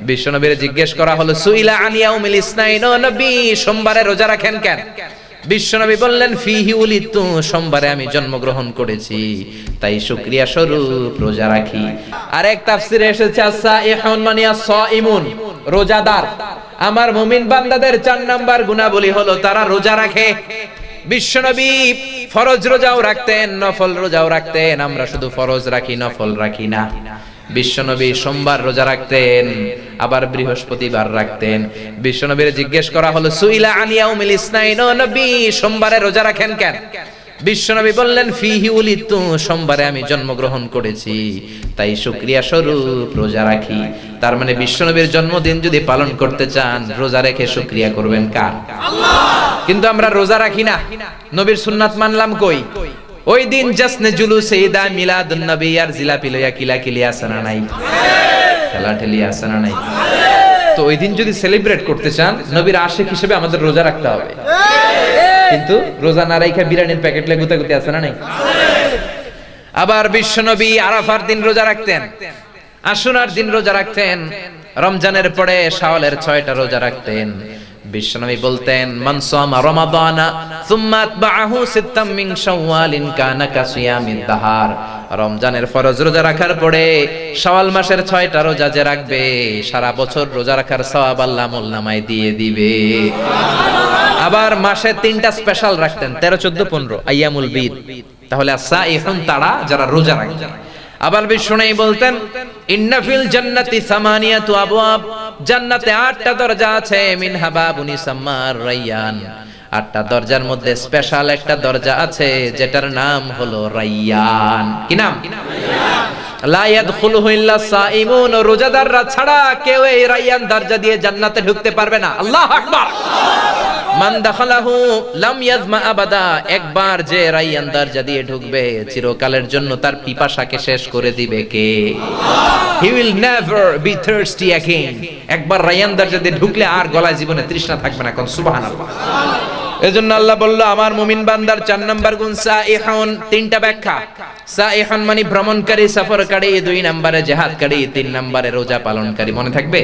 বিশ্বনবীর জিজ্ঞেস করা হলো সুইলা আন ইয়াউমিল ইসনাইন, ও নবী সোমবারে রোজা রাখেন কেন? বিশ্বনবী বললেন ফিহি উলিদতু, সোমবারে আমি জন্মগ্রহণ করেছি তাই শুকরিয়া স্বরূপ রোজা রাখি। আরেক তাফসিরে এসেছে আস-সাইহুন মানে আস-সাইমুন, রোজাদার। আমার মুমিন বান্দাদের 4 নাম্বার গুণাবলী হলো তারা রোজা রাখে। বিশ্বনবী ফরজ রোজাও রাখতেন, নফল রোজাও রাখতেন। আমরা শুধু ফরজ রাখি, নফল রাখি না। বিশ্বনবী সোমবার রোজা রাখতেন, আবার বৃহস্পতিবার রাখতেন। বিশ্বনবীর জিজ্ঞেস করা হলো সুইলা আন ইয়াউমিল ইসনাইন, ও নবী সোমবারে রোজা রাখেন কেন? বিশ্বনবী বললেন ফিহি উলিদতু, সোমবারে আমি জন্মগ্রহণ করেছি তাই শুকরিয়া স্বরূপ রোজা রাখি। তার মানে বিশ্বনবীর জন্মদিন যদি পালন করতে চান, রোজা রেখে শুকরিয়া করবেন কার? আল্লাহ। কিন্তু আমরা রোজা রাখি না, নবীর সুন্নাত মানলাম কই? ওই দিন জাসনে জুলুসে ঈদা মিলাদুন নবী আর জিলাপি লইয়া কিলাকিলি আছে না নাই? খেলাঠেলি আছে না নাই? তো ওই দিন যদি সেলিব্রেট করতে চান, নবীর আশিক হিসেবে আমাদের রোজা রাখতে হবে। কিন্তু রোজা না রাখা বিরিয়ানির প্যাকেট লে গুতাগুতি আছে না নাই? আবার বিশ্বনবী আরাফার দিন রোজা রাখতেন, আশুরার দিন রোজা রাখতেন, রমজানের পরে শাওয়ালের 6টা রোজা রাখতেন। বিশ্বনবী বলতেন মান সামা রমাদানা সুম্মা আতবাহু সিত্তাম মিন শাওয়ালিন কানা কাসিয়ামিদ দাহার। রমজানের ফরজ রোজা রাখার পরে শাওয়াল মাসের 6টা রোজা যে রাখবে, সারা বছর রোজা রাখার সওয়াব আল্লাহ আমলনামায় দিয়ে দিবে। আবার মাসে 3টা স্পেশাল রাখতেন, 13, 14, 15 আইয়ামুল বীদ। তাহলে সাইহুন তারা যারা রোজা রাখে। আবার বিশ্বনবী বলতেন ইন্না ফিল জান্নাতি সামানিয়াতু আবওয়াব, জান্নাতে 8টা দরজা আছে, মিনহা বাবুন ইসাম্মার রায়্যান। 8টা দরজার মধ্যে স্পেশাল একটা দরজা আছে যেটার নাম হলো রায়্যান। কি নাম? লা ইয়াদখুলুহু ইল্লা সাইমুন, রোজাদাররা ছাড়া কেউ এই রায়্যান দরজা দিয়ে জান্নাতে ঢুকতে পারবে না। আল্লাহু আকবার। মান দাখালাহু লাম ইয়াজমা আবাদা, একবার যে রায়্যান দরজা দিয়ে ঢুকবে চিরকালের জন্য তার পিপাসাকে শেষ করে দিবে কে? আল্লাহ। He will never be thirsty again. একবার রায়্যান দরজা দিয়ে ঢুকলে আর গলায় জীবনে তৃষ্ণা থাকবে না। কোন সুবহানাল্লাহ। এজন্য আল্লাহ বলল আমার মুমিন বান্দার 4 নাম্বার গুণ সাইহুন। 3টা ব্যাখ্যা। সাইহুন মানে ভ্রমণকারী, সফরকারী, 2 নম্বরে জিহাদকারী, 3 নম্বরে রোজা পালনকারী। মনে থাকবে?